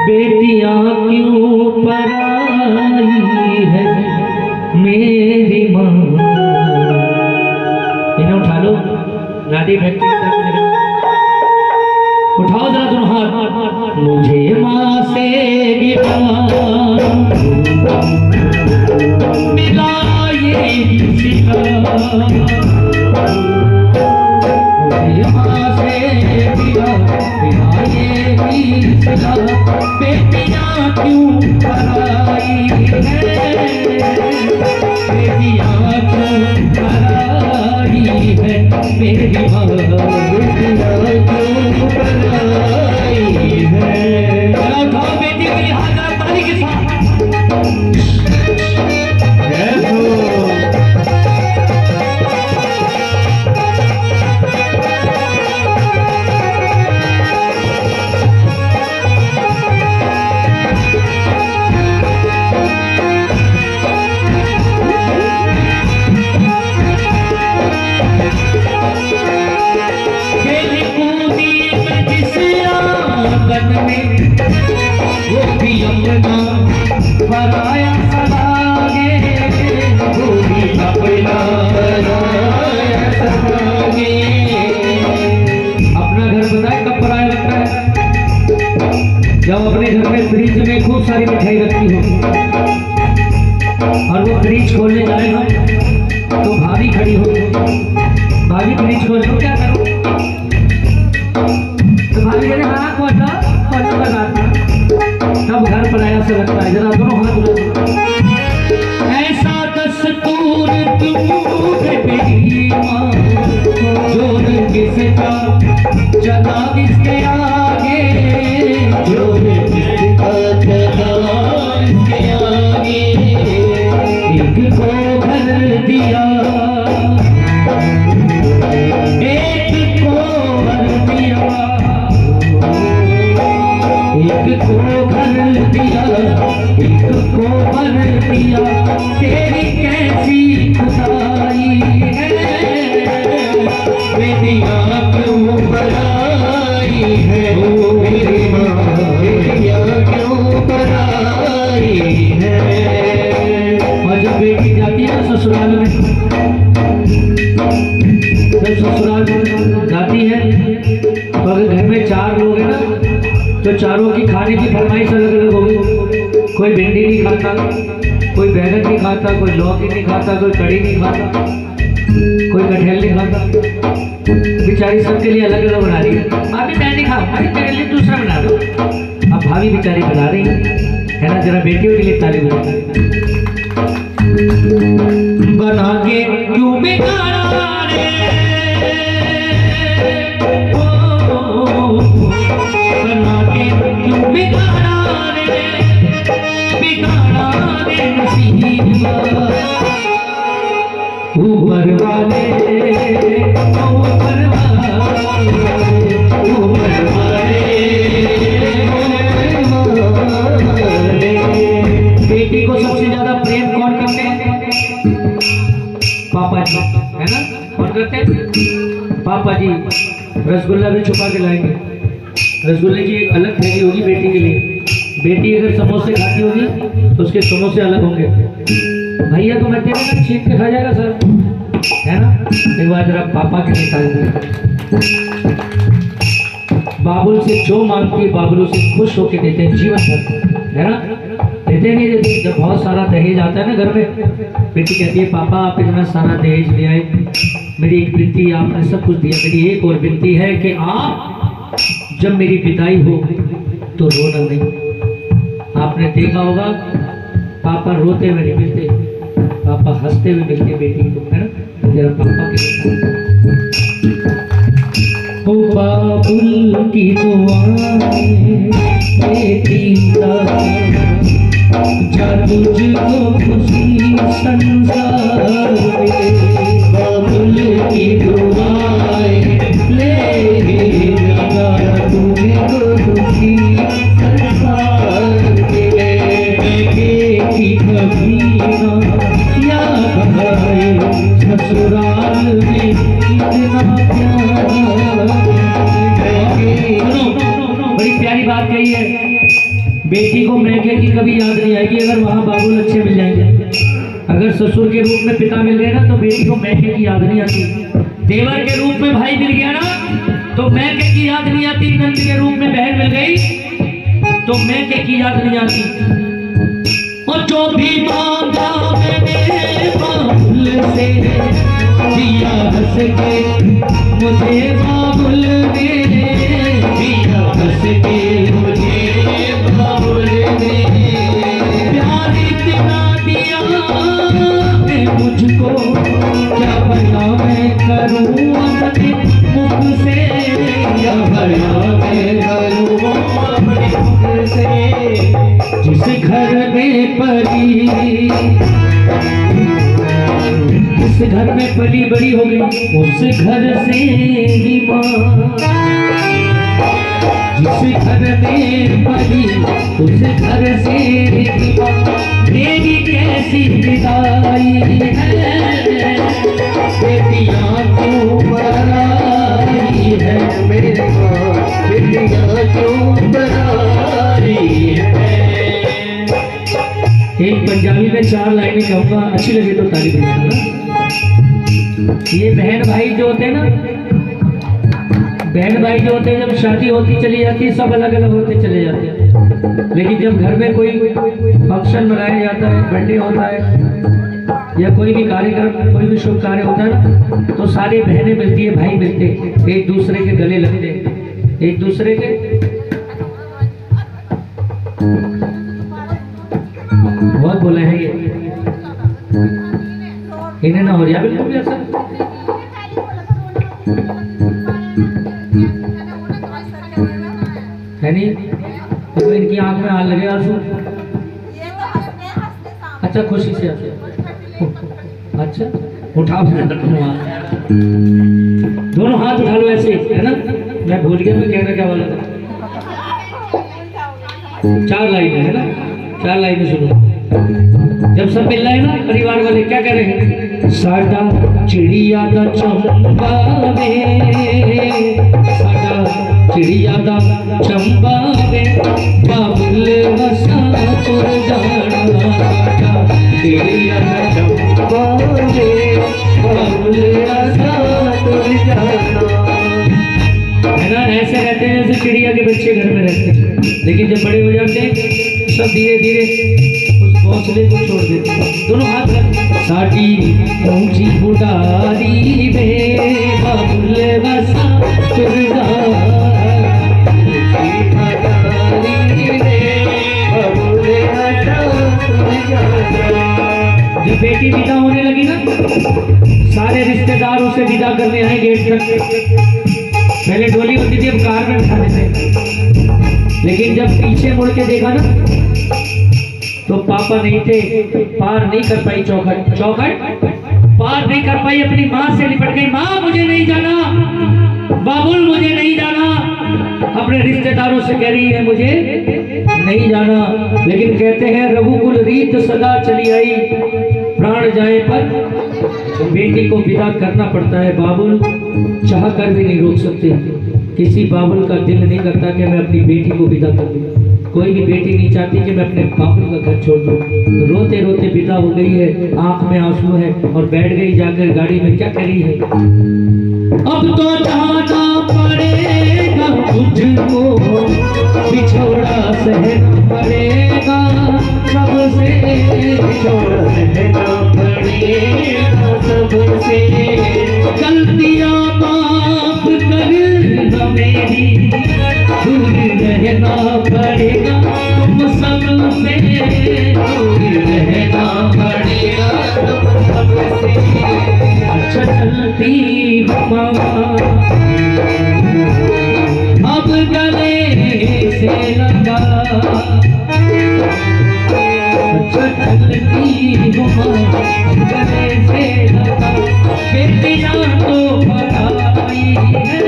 बेटियां क्यों पराई है मेरी माँ। इन्हें उठा लो, लाठी फैक्ट्री की तरफ उठाओ जरा दोनों हाथ। मुझे माँ से मिला ये सिला, मुझे माँ से मिला ये सिला। बेटियां क्यों पराई है, बेटियां क्यों पराई है मेरी माँ। बेटियां क्यों पराई है। उठाओ बेटी के लिए हाथ ताली के साथ। वो भी अपना पराया सलागे, वो भी अपना पराया सलागे। अपना घर बताए कब पराया लगता है? जब अपने घर में फ्रिज में खूब सारी मिठाई रखी हो और वो फ्रिज खोलने जाए हम तो भाभी खड़ी हो, भाभी फ्रिज खोल लो, क्या करो? तो भाभी कहते हाँ खोलो खोलो बताता। तब घर पर आया से लगता है। जरा दोनों हाथ उठाओ। ऐसा दस्तूर दूर मेरी माँ, जोर किसका चला किसके आगे, जोर किसका चला किसके आगे। एक को घर दिया, एक को घर दिया, एक को घर दिया, एक को बर दिया। तेरी कैसी खुदाई है, बेटियां क्यों पराई है मेरी माँ। बेटियां क्यों पराई है। और जब बेटी जाती है ससुराल में, जब ससुराल जाती है तो अगर घर में 4 लोग हैं ना तो चारों की खाने की फरमाइश अलग अलग होगी। कोई भिंडी नहीं खाता, कोई बैगन नहीं खाता, कोई लौकी नहीं खाता, कोई कड़ी नहीं खाता, कोई कटहल नहीं खाता। बेचारी सबके लिए अलग अलग बना रही है। अभी मैं नहीं खाऊं, अभी मेरे लिए दूसरा बना दो। अब भाभी बेचारी बना रही है ना। जरा बेटियों के लिए ताली बजा। बना के क्यों बिगाड़ा रे, बना के क्यों बिगाड़ा रे, बिगाड़ा रे नसीबा। ऊपर वाले ऊपर वाले बेटी को सबसे ज्यादा प्रेम कौन करते हैं? पापा जी, है ना? कौन करते हैं? पापा जी। रसगुल्ला भी छुपा के लाएंगे। रसगुल्ले की एक अलग थैली होगी बेटी के लिए। बेटी अगर समोसे खाती होगी तो उसके समोसे अलग होंगे। भैया तो मैं तेरे ना छीन के खा जाएगा सर, है ना? एक बार जरा पापा के निकाल दे। बाबुल से जो मांगती है बाबुल से खुश होके देते हैं जीवन भर, है ना? देते नहीं देते। जब बहुत सारा दहेज आता है ना घर में, बेटी कहती है पापा आप इतना सारा दहेज ले आए, मेरी एक विनती, आपने सब कुछ दिया, मेरी एक और विनती है कि आप जब मेरी विदाई हो तो रोना नहीं। आपने देखा होगा पापा रोते हुए नहीं मिलते, पापा हंसते हुए मिलते बेटी को, है ना? जरा पापा के ओ बाबुल की दुआएं बेटी का, जब तुझको खुशी संसार में। बाबुल की दुआएं ले लगा तुझको खुशी संसार में। बेटी कभी ना याद आए ससुराल में इतना प्यार। बड़ी प्यारी बात कही है। बेटी को मैके की कभी याद नहीं आएगी अगर वहाँ बाबुल अच्छे मिल जाएंगे। अगर ससुर के रूप में पिता मिल गए ना तो बेटी को मैके की याद नहीं आती। देवर के रूप में भाई मिल गया ना तो मैके की याद नहीं आती। नंद के रूप में बहन मिल गई तो मैके की याद नहीं आती। और जो भी मांगा मैंने बाबुल से दिया हंस के मुझे बाबुल ने दिया हंस के मुझे बाबुल ने प्यार इतना दिया है मुझको क्या भला मैं करूँ अपने मुख से क्या भला मैं करूँ अपने मुख से। जिस घर में पली जिस घर में पली बड़ी हो गई उस घर से ही माँ। जिस घर में पली उस घर से ही माँ। मेरी कैसी विदाई है बेटियां क्यों बराई है मेरे माँ। बेटियां क्यों बराई है। एक पंजाबी में 4 लाइनें कहूँगा, अच्छी लगे तो ताली बजाना। ये बहन भाई जो होते हैं ना, बहन भाई जो होते हैं जब शादी होती चली जाती है सब अलग अलग होते चले जाते हैं। लेकिन जब घर में कोई फंक्शन मनाया जाता है, बर्थडे होता है या कोई भी कार्यक्रम कोई भी शुभ कार्य होता है तो सारी बहनें मिलती है, भाई मिलते हैं, एक दूसरे के गले लगते हैं, एक दूसरे के बहुत बोले हैं ये इन्हें ना हो रहा बिल्कुल भी ऐसा है नहीं। तो इनकी आंख में हाथ लगे आंसू। अच्छा खुशी से अच्छा उठाओ दोनों हाथ उठा लो ऐसे है ना। मैं भूल गया मैं कहना क्या वाला था। 4 लाइन है ना, 4 लाइनें सुनो। जब सब मिल रहे हैं ना परिवार वाले क्या कह रहे हैं। साडा चिड़िया दा चंबा वे साडा चिड़िया दा चंबा वे बाबुल वसा तुर जाना। साडा चिड़िया दा चंबा वे बाबुल वसा तुर जाना। है ना, ऐसे रहते हैं जैसे चिड़िया के बच्चे घर में रहते हैं। लेकिन जब बड़े हो जाते हैं सब धीरे धीरे हौसले को छोड़ देते हैं। दोनों हाथ साड़ी ऊंची बुढ़ारी में बाबुल वसा तुरगा। जब बेटी विदा होने लगी ना सारे रिश्तेदार उसे विदा करने आए गेट तक। पहले डोली होती थी अब कार में बिठा देते। लेकिन जब पीछे मुड़ के देखा ना तो पापा नहीं थे, पार नहीं कर पाई चौखट पार नहीं कर पाई। अपनी माँ से लिपट गई, माँ मुझे नहीं जाना, बाबुल मुझे नहीं जाना। अपने रिश्तेदारों से कह रही है मुझे नहीं जाना। लेकिन कहते हैं रघुकुल रीत सदा चली आई, प्राण जाए पर बेटी को विदा करना पड़ता है। बाबुल चाह कर भी नहीं रोक सकते। किसी बाबुल का दिल नहीं करता कि मैं अपनी बेटी को विदा कर दूं। कोई भी बेटी नहीं चाहती कि मैं अपने बाबुल का घर छोड़ दूं। रोते रोते विदा हो गई है, आंख में आंसू है और बैठ गई जाकर गाड़ी में। क्या कह रही है, अब तो जाना पड़ेगा मुझको, बिछोड़ा सहना पड़ेगा सबसे, बिछोड़ा सहना पड़ेगा सबसे। गलतियां माफ करना मेरी, दूर रहना पड़ेगा तुम सबसे, दूर रहना पड़ेगा तुम सबसे। अच्छा चलती मामा अब गले से लगा। अच्छा चलती मामा अब गले से लगा। बेटियां तो पराई है,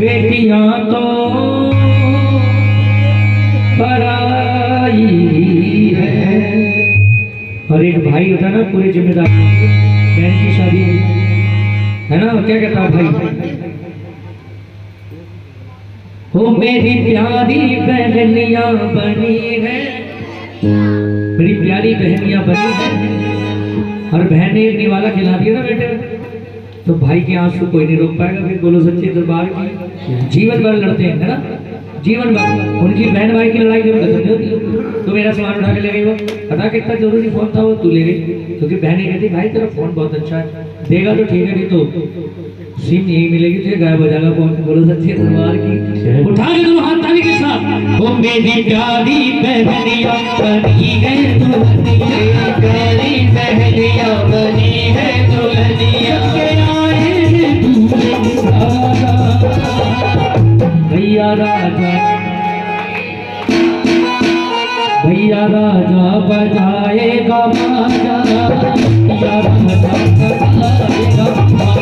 बेटियां तो पराई है। और एक भाई होता है ना पूरी जिम्मेदारी, बहन की शादी है ना, क्या कहता है भाई, वो मेरी प्यारी बहनियां बनी है, मेरी प्यारी बहनियां बनी है। और बहन ने एक निवाला खिला दिया ना बेटे, तो भाई के आंसू कोई नहीं रोक पाएगा। फिर बोलो सच्चे दरबार की जीवन भर लड़ते हैं, है ना, जीवन भर। उनकी बहन भाई की लड़ाई जब खत्म नहीं होती। तो मेरा सामान उठा के ले गई, वो पता कितना जरूरी फोन था, वो तू ले गई। क्योंकि बहनें कहती भाई तेरा फोन बहुत अच्छा है, देगा तो ठीक है, नहीं तो सिम यही मिलेगी तुझे, गायब हो जाएगा फोन। बोलो सच्चे दरबार की। उठा के तुम हाथ ताली के साथ। वो मेरी प्यारी बहनियां बनी है दुल्हनिया, प्यारी बहनियां बनी है दुल्हनिया, भैया राजा, भैया राजा बजाएगा बाजा, भैया राजा बजाएगा बाजा,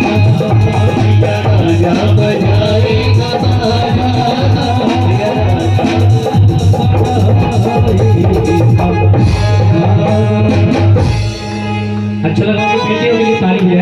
भैया राजा बजाएगा बाजा, भैया राजा। अच्छा लगा, बेटे तारीफ है।